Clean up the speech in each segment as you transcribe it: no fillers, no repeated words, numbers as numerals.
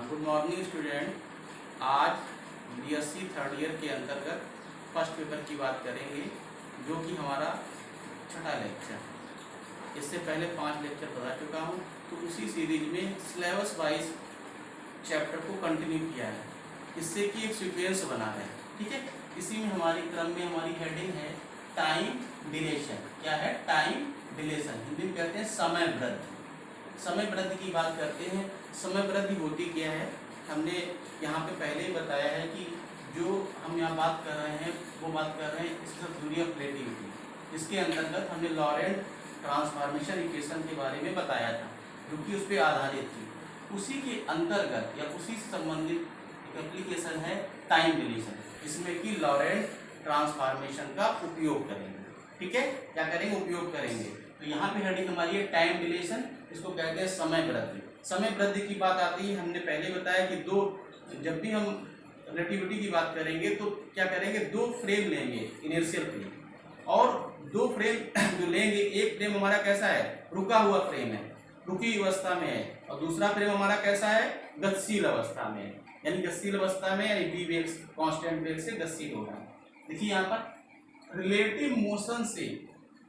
Good morning student. आज BSc third year के अंतर्गत फर्स्ट पेपर की बात करेंगे, जो कि हमारा छठा लेक्चर। इससे पहले 5 लेक्चर बता चुका हूँ, तो उसी सीरीज में सिलेबस वाइज चैप्टर को कंटिन्यू किया है, इससे कि एक सीक्वेंस बना है। ठीक है, इसी में हमारी क्रम में हमारी हेडिंग है टाइम डिलेशन। क्या है? Time deletion. हिंदी में कहते हैं समय वृद्धि। समय वृद्धि की बात करते हैं। समय वृद्धि होती क्या है? हमने यहाँ पे पहले ही बताया है कि जो हम यहाँ बात कर रहे हैं वो बात कर रहे हैं इसका थ्योरी ऑफ रिलेटिविटी। इसके अंतर्गत हमने लॉरेंट ट्रांसफॉर्मेशन इक्वेशन के बारे में बताया था, जो कि उस पर आधारित थी। उसी के अंतर्गत या उसी से संबंधित एक एप्लीकेशन है टाइम डिलेशन, जिसमें कि लॉरेंट ट्रांसफॉर्मेशन का उपयोग करेंगे। ठीक है, क्या करेंगे? उपयोग करेंगे। तो यहाँ पे हेडिंग हमारी है टाइम डिलेशन, इसको कहते हैं समय वृद्धि। समय वृद्धि की बात आती है, हमने पहले बताया कि जब भी हम रिलेटिविटी की बात करेंगे तो क्या करेंगे? 2 फ्रेम लेंगे, इनर्शियल फ्रेम, और 2 फ्रेम जो लेंगे, एक फ्रेम हमारा कैसा है? रुका हुआ फ्रेम है, रुकी अवस्था में है, और दूसरा फ्रेम हमारा कैसा है? गतिशील अवस्था में है। यानी गतिशील अवस्था में, यानी v वेग कांस्टेंट वेग से गतिशील हो रहा है। देखिए यहाँ पर रिलेटिव मोशन से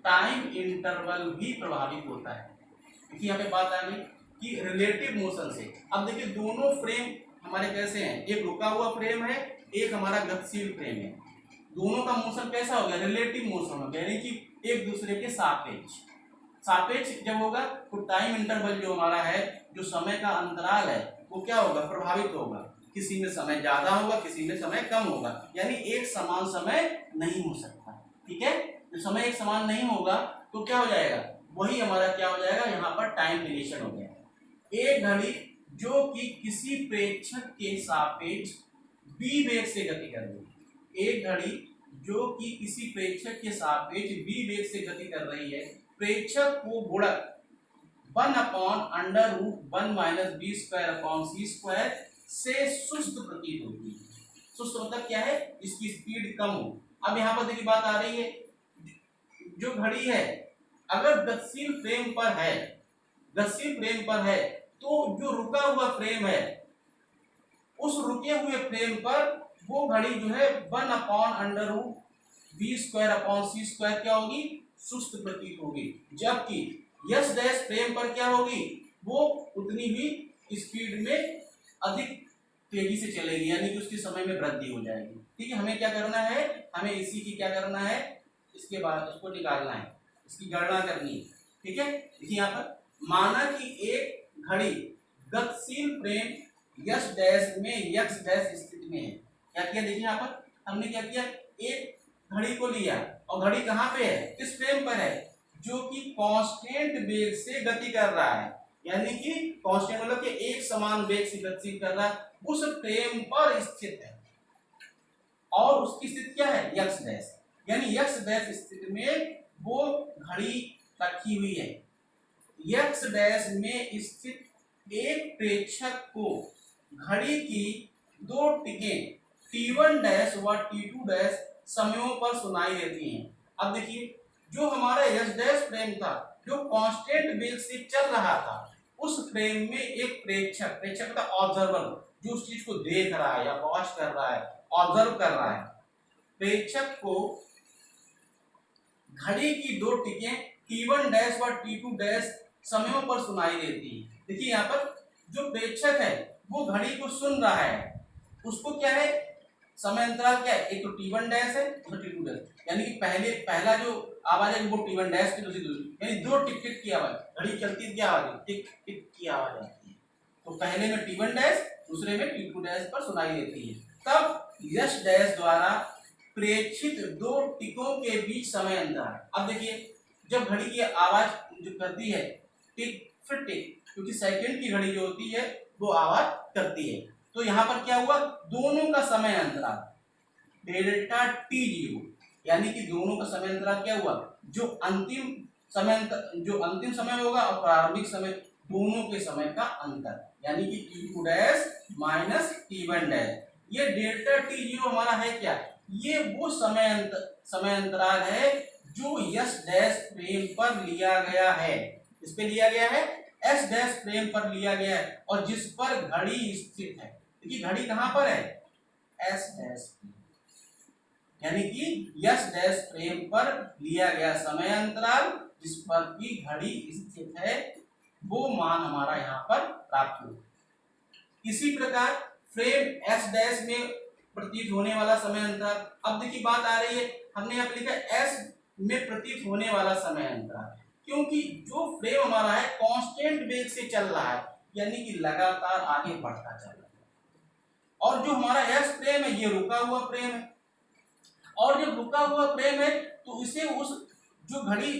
टाइम इंटरवल भी प्रभावित होता है। देखिए यहाँ पे बात आ गई कि रिलेटिव मोशन से। अब देखिए दोनों फ्रेम हमारे कैसे हैं? एक रुका हुआ फ्रेम है, एक हमारा गतिशील फ्रेम है। दोनों का मोशन कैसा हो गया? रिलेटिव मोशन हो गया, यानी कि एक दूसरे के सापेक्ष। सापेक्ष जब होगा तो टाइम इंटरवल जो हमारा है, जो समय का अंतराल है, वो क्या होगा? प्रभावित होगा। किसी में समय ज्यादा होगा, किसी में समय कम होगा, यानी एक समान समय नहीं हो सकता। ठीक है, जो समय एक समान नहीं होगा तो क्या हो जाएगा? वही हमारा क्या हो जाएगा? यहाँ पर टाइम डिलेशन हो गया। एक घड़ी जो कि किसी प्रेक्षक के सापेक्ष v वेग से गति कर रही है, एक घड़ी जो कि किसी प्रेक्षक के सापेक्ष v वेग से गति कर रही है, प्रेक्षक को गुणक 1/√1 - v² से सुस्त प्रतीत होती है। सुस्त मतलब क्या है? इसकी स्पीड कम हो। अब यहाँ पर देखिए बात आ रही है, जो घड़ी है अगर गतिशील फ्रेम पर है, गतिशील फ्रेम पर है, तो जो रुका हुआ फ्रेम है, उस रुके हुए फ्रेम पर वो घड़ी जो है 1/√v²/c² क्या होगी? सुस्त प्रतीत होगी। जबकि यस डैश फ्रेम पर क्या होगी? वो उतनी ही स्पीड में अधिक तेजी से चलेगी, यानी कि उसके समय में वृद्धि हो जाएगी। ठीक है, हमें क्या करना है? हमें इसी की क्या करना है? इसके बाद उसको निकालना है, इसकी गणना करनी है। ठीक है, देखिए यहाँ पर माना कि एक घड़ी गतिशील फ्रेम यस डैश में यक्स डैश स्थिति में है। क्या किया? देखिए यहाँ पर हमने क्या किया? एक घड़ी को लिया, और घड़ी कहाँ पे है? किस फ्रेम पर है? जो कि कांस्टेंट वेग से गति कर रहा है, यानी कि कांस्टेंट मतलब कि एक समान वेग से गति कर रहा है, उस फ्रेम पर स्थित है। और उसकी स्थिति क्या है? यक्स डैश, यानी यक्स डैश स्थिति में वो घड़ी रखी हुई है। यक्स डैश में स्थित एक प्रेक्षक को घड़ी की 2 टिकें t1 डैश व t2 डैश समयों पर सुनाई देती हैं। अब देखिए, जो हमारा यक्स डैश फ्रेम था, जो कांस्टेंट वेग से चल रहा था, उस फ्रेम में एक प्रेक्षक, प्रेक्षक का ऑब्जर्वर, जो उस चीज को देख रहा है या वॉच कर रहा है, ऑब्जर्व कर रहा है, प्रेक्षक को घड़ी की 2 टिकें t1 डैश व t2 डैश समयों पर सुनाई देती है। देखिए यहाँ पर जो प्रेक्षक है वो घड़ी को सुन रहा है, उसको क्या है? समय अंतराल क्या है? एक तो t1 डैश है, दूसरा t2 डैश, यानी कि पहला जो आवाज है वो t1 डैश की, दूसरी, यानी 2 टिक टिक की आवाज, घड़ी चलती है, क्या आवाज? टिक टिक की आवाज आती है। तो पहले में t1 डैश, दूसरे में t2 डैश पर सुनाई देती है। तब यस डैश द्वारा प्रेक्षित 2 टिकों के बीच समय अंतराल। अब देखिए, जब घड़ी की आवाज जो करती है टिक फिर टिक, क्योंकि सेकंड की घड़ी जो होती है वो आवाज करती है, तो यहाँ पर क्या हुआ? दोनों का समय अंतराल डेल्टा t0, यानी कि दोनों का समय अंतराल क्या हुआ? जो अंतिम समय होगा और प्रारंभिक समय, दोनों के समय का अंतर, यानी कि t2 dash minus t1 dash. ये डेल्टा t0 हमारा है क्या? ये वो समय अंतराल है जो यस डैश फ्रेम पर लिया गया है। इस पे लिया गया है एस डैश फ्रेम पर लिया गया है और जिस पर घड़ी स्थित है। देखिए घड़ी कहां पर है, एस डैश, यानी कि एस डैश फ्रेम पर लिया गया समय अंतराल जिस पर की घड़ी स्थित है वो मान हमारा यहाँ पर प्राप्त हुआ। इसी प्रकार फ्रेम एस डैश में प्रतीत होने वाला समय अंतराल, अब देखिए बात आ रही है, हमने यहाँ पे लिखा एस में प्रतीत होने वाला समय अंतराल, क्योंकि जो फ्रेम हमारा है कांस्टेंट वेग से चल रहा है, यानी कि लगातार आगे बढ़ता चल रहा है, और जो हमारा एस फ्रेम है ये रुका हुआ फ्रेम है, और जब रुका हुआ फ्रेम है तो इसे उस जो घड़ी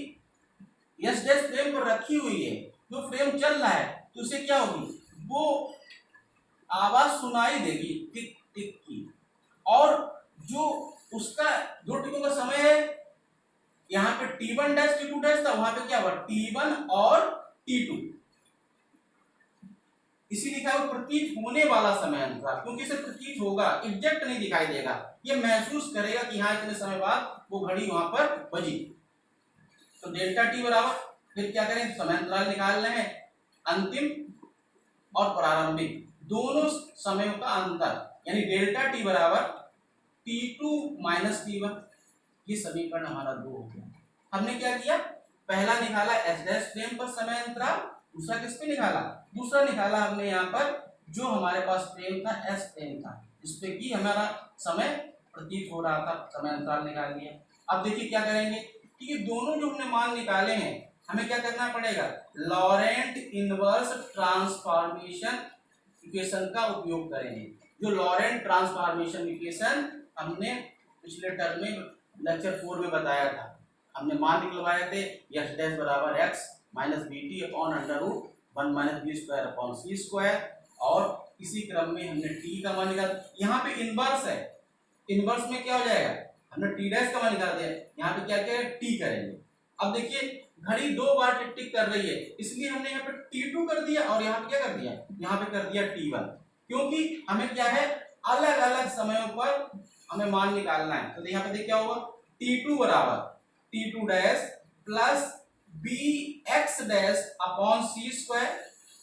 एस डैश फ्रेम पर रखी हुई है, जो फ्रेम चल रहा है, तो उसे क्या होगी, वो आवाज सुनाई देगी टिक टिक की, और जो उसका दो टिकों का समय है, यहाँ पे T1 डैश T2 डैश था, वहां पे क्या हुआ T1 और T2, इसी लिखा है प्रतीत होने वाला समय अंतराल, क्योंकि इसे प्रतीत होगा, एग्जैक्ट नहीं दिखाई देगा, ये महसूस करेगा कि हाँ इतने समय बाद वो घड़ी वहां पर बजी। तो डेल्टा टी बराबर, फिर क्या करें, समय अंतराल निकाल रहे हैं, अंतिम और प्रारंभिक दोनों समयों का अंतर, यानी डेल्टा टी बराबर T2 माइनस T1, ये समीकरण हमारा 2 हो गया। हमने क्या किया, पहला निकाला एस डैश फ्रेम पर समय अंतराल, दूसरा किस पे निकाला, दूसरा निकाला हमने यहाँ पर जो हमारे पास फ्रेम था एस फ्रेम था, इस पे की हमारा समय प्रतीत हो रहा था, समय अंतराल निकाल लिया। अब देखिए क्या करेंगे कि ये दोनों जो हमने मान निकाले हैं, हमें क्या करना पड़ेगा, लॉरेंट इनवर्स ट्रांसफॉर्मेशन इक्वेशन का उपयोग करेंगे। जो लॉरेंट ट्रांसफॉर्मेशन इक्वेशन हमने पिछले टर्म में लेक्चर 4 में बताया था, हमने मान निकलवाए थे एस डैश बराबर x minus b t upon under root 1 minus b square upon c square, और इसी क्रम में हमने टी का मान निकाला, यहाँ पे इनवर्स है, इनवर्स में क्या हो जाएगा, हमने टी डैश का मान निकाल दिया, यहाँ पे क्या करेंगे टी करेंगे। अब देखिए घड़ी 2 बार टिक टिक कर रही है, इसलिए हमने यहाँ पे T2 कर दिया और यहाँ पे क्या कर दिया, यहाँ पे कर दिया T1, क्योंकि हमें क्या है अलग अलग समयों पर हमें मान निकालना है। तो यहाँ पे देखिए क्या होगा, T2 बराबर T2 dash plus b x dash upon c square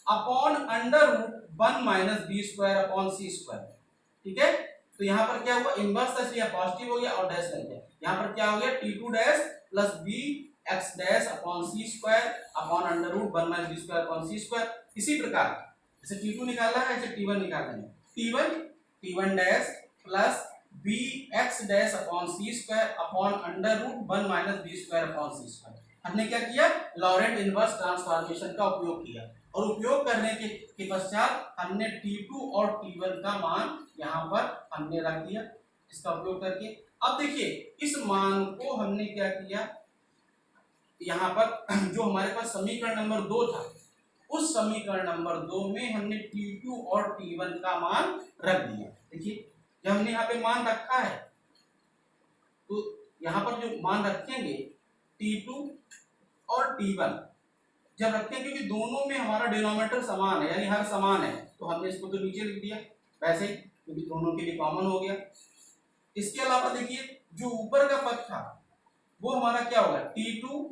upon under root 1 minus b square upon c square, ठीक है। तो यहाँ पर क्या हुआ, इनवर्स था इसलिए पॉजिटिव हो गया और डैश कर दिया, यहाँ पर क्या हो गया T2 dash plus b x dash upon c square upon under root 1 minus b square upon c square. इसी प्रकार जैसे T2 निकाला है ऐसे T1 निकालना है, T1 dash plus b x dash upon c square upon under root 1 minus b square upon c square. हमने क्या किया, लॉरेंट इनवर्स ट्रांसफॉर्मेशन का उपयोग किया, और उपयोग करने के पश्चात हमने T2 और T1 का मान यहाँ पर हमने रख दिया इसका उपयोग करके। अब देखिए इस मान को हमने क्या किया, यहाँ पर जो हमारे पास समीकरण नंबर 2 था, उस समीकरण नंबर 2 में हमने T2 और T1 का मान रख दिया। देखिए जब हमने यहाँ पे मान रखा है तो यहाँ पर जो मान रखेंगे T2 और T1 जब रखेंगे, क्योंकि दोनों में हमारा डिनोमिनेटर समान है, यानी हर समान है, तो हमने इसको तो नीचे लिख दिया वैसे, क्योंकि दोनों के लिए कॉमन हो गया। इसके अलावा देखिए जो ऊपर का पद था वो हमारा क्या होगा, T2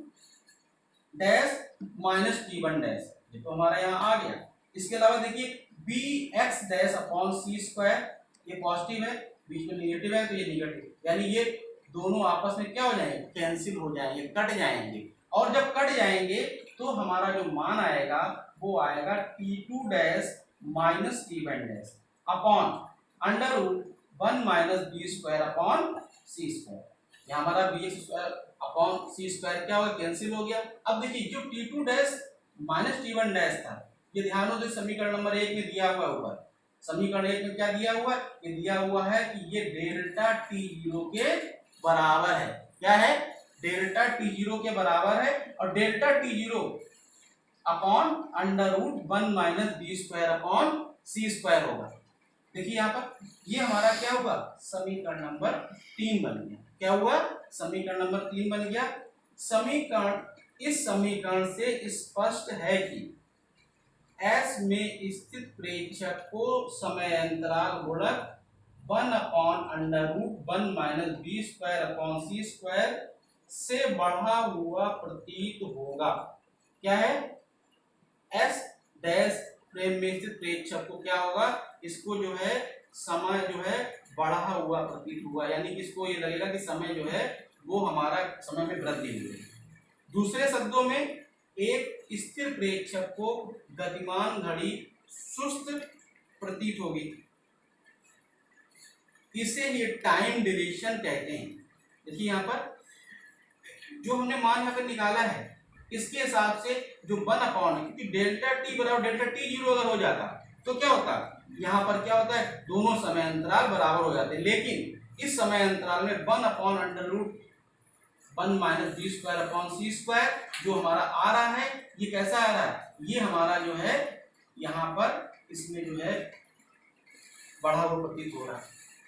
dash minus T1 dash, ये तो हमारा यहाँ आ गया। इसके अलावा देखिए B x dash upon c square, ये पॉजिटिव है, बीच में निगेटिव है तो ये निगेटिव, यानी ये दोनों आपस में क्या हो जाएंगे, कैंसिल हो जाएंगे, कट जाएंगे, और जब कट जाएंगे तो हमारा जो मान आएगा वो आएगा T2 dash minus T1 dash upon under root 1 minus b square upon c square. यहाँ हमारा b x square upon c square क्या होगा, कैंसिल हो गया। अब देखिए जो T2 dash minus T1 dash था, ये ध्यान हो, समीकरण नंबर 1 में दिया हुआ ऊपर, समीकरण 1 में क्या दिया हुआ, ये दिया हुआ है कि ये डेल्टा T0 के बराबर है, क्या है, डेल्टा T0 के बराबर है, और delta T0 upon under root 1 minus b square upon c square होगा। देखिए यहाँ पर ये हमारा क्या हुआ, समीकरण नंबर 3 बन गया। क्या हुआ, समीकरण नंबर 3 बन गया। इस समीकरण से स्पष्ट है कि S में स्थित प्रेक्षक को समय अंतराल गुणक 1 upon under root 1 minus b square upon c square से बढ़ा हुआ प्रतीत होगा। क्या है, S डैश फ्रेम में स्थित प्रेक्षक को क्या होगा, इसको जो है समय जो है बढ़ा हुआ प्रतीत हुआ, यानी कि इसको ये लगेगा कि समय जो है वो हमारा समय में वृद्धि हुई है। दूसरे शब्दों में एक स्थिर प्रेक्षक को गतिमान घड़ी सुस्त प्रतीत होगी, इसे ये टाइम डिलीशन कहते हैं। देखिए यहाँ पर जो हमने मान यहाँ पर निकाला है इसके हिसाब से जो 1/, क्योंकि डेल्टा टी बराबर डेल्टा टी जीरो अगर हो जाता तो क्या होता, यहाँ पर क्या होता है, दोनों समय अंतराल बराबर हो जाते हैं, लेकिन इस समय अंतराल में 1/√1 minus b square upon c square जो हमारा आ रहा है, ये कैसा आ रहा है, ये हमारा जो है यहाँ पर इसमें जो है बढ़ा हुआ प्रतीत हो रहा है,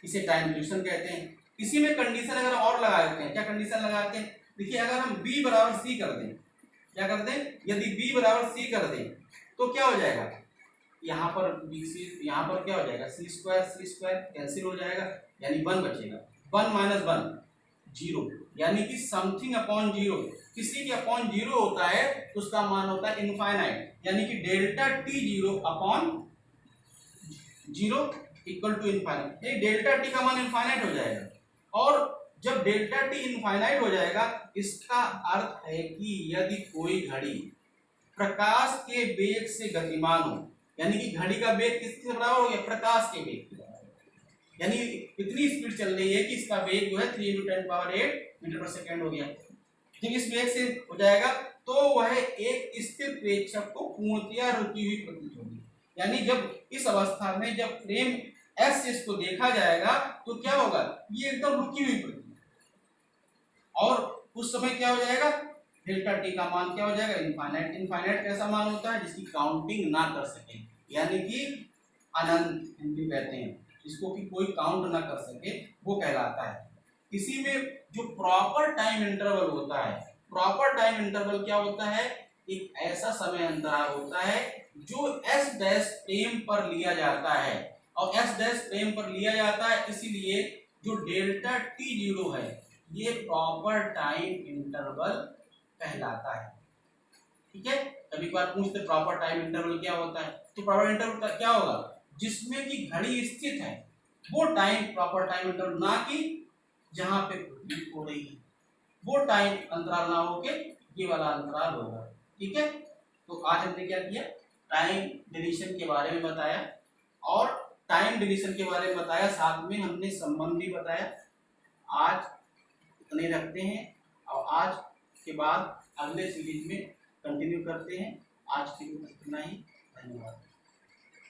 इसे टाइम डिलीशन कहते हैं। इसी में कंडीशन अगर और लगा देते हैं, क्या कंडीशन लगाते हैं, देखिए अगर हम b बराबर c कर दें, क्या कर दें, यदि b बराबर c कर दें तो क्या हो जाएगा, यहाँ पर bc, यहाँ पर क्या हो जाएगा c स्क्वायर कैंसिल हो जाएगा, यानी 1 बचेगा, 1 माइनस 1 0, यानी कि समथिंग अपॉन 0, किसी के अपॉन 0 होता है तो उसका मान होता है इनफाइनाइट, यानी कि delta T 0 upon 0 equal to infinite, ये डेल्टा टी का मान इनफाइनाइट हो जाएगा। और जब डेल्टा टी इनफाइनाइट हो जाएगा इसका अर्थ है कि यदि कोई घड़ी प्रकाश के वेग से गतिमान हो, यानी कि घड़ी का वेग किसके बराबर हो गया, प्रकाश के वेग के बराबर, यानी इतनी स्पीड चल रही है कि इसका वेग जो है 3 × 10⁸ मीटर पर सेकेंड हो गया, ठीक, इस वेग से हो जाएगा तो वह एक स्थिर प्रेक्षक को पूर्णतया रुकी हुई प्रतीत होगी, यानी जब इस अवस्था में जब फ्रेम एस इसको देखा जाएगा तो क्या होगा, ये एकदम रुकी हुई प्रतीत, और उस समय क्या हो जाएगा, डेल्टा टी का मान क्या हो जाएगा, इनफाइनाइट। इनफाइनाइट कैसा मान होता है, जिसकी काउंटिंग ना कर सके, यानी कि अनंत हिंदी कहते हैं, जिसको कि कोई काउंट ना कर सके वो कहलाता है। इसी में जो प्रॉपर टाइम इंटरवल होता है, प्रॉपर टाइम इंटरवल क्या होता है, एक ऐसा समय अंतराल होता है जो एस डैश फ्रेम पर लिया जाता है, और एस डैश फ्रेम पर लिया जाता है इसीलिए जो डेल्टा टी 0 है ये प्रॉपर टाइम इंटरवल कहलाता है, ठीक है। कभी बार पूछते प्रॉपर टाइम इंटरवल क्या होता है, तो प्रॉपर इंटरवल क्या होगा, जिसमें कि घड़ी स्थित है वो टाइम प्रॉपर टाइम इंटरवल, ना कि जहां पे प्रतीत हो रही है वो टाइम अंतराल ना होके ये वाला अंतराल होगा, ठीक है। तो आज हमने क्या किया, टाइम डिलीशन के बारे में बताया, और टाइम डिलीशन के बारे में बताया, साथ में हमने संबंध भी बताया। आज इतने रखते हैं और आज के बाद अगले सीरीज में कंटिन्यू करते हैं। आज के लिए इतना ही, धन्यवाद।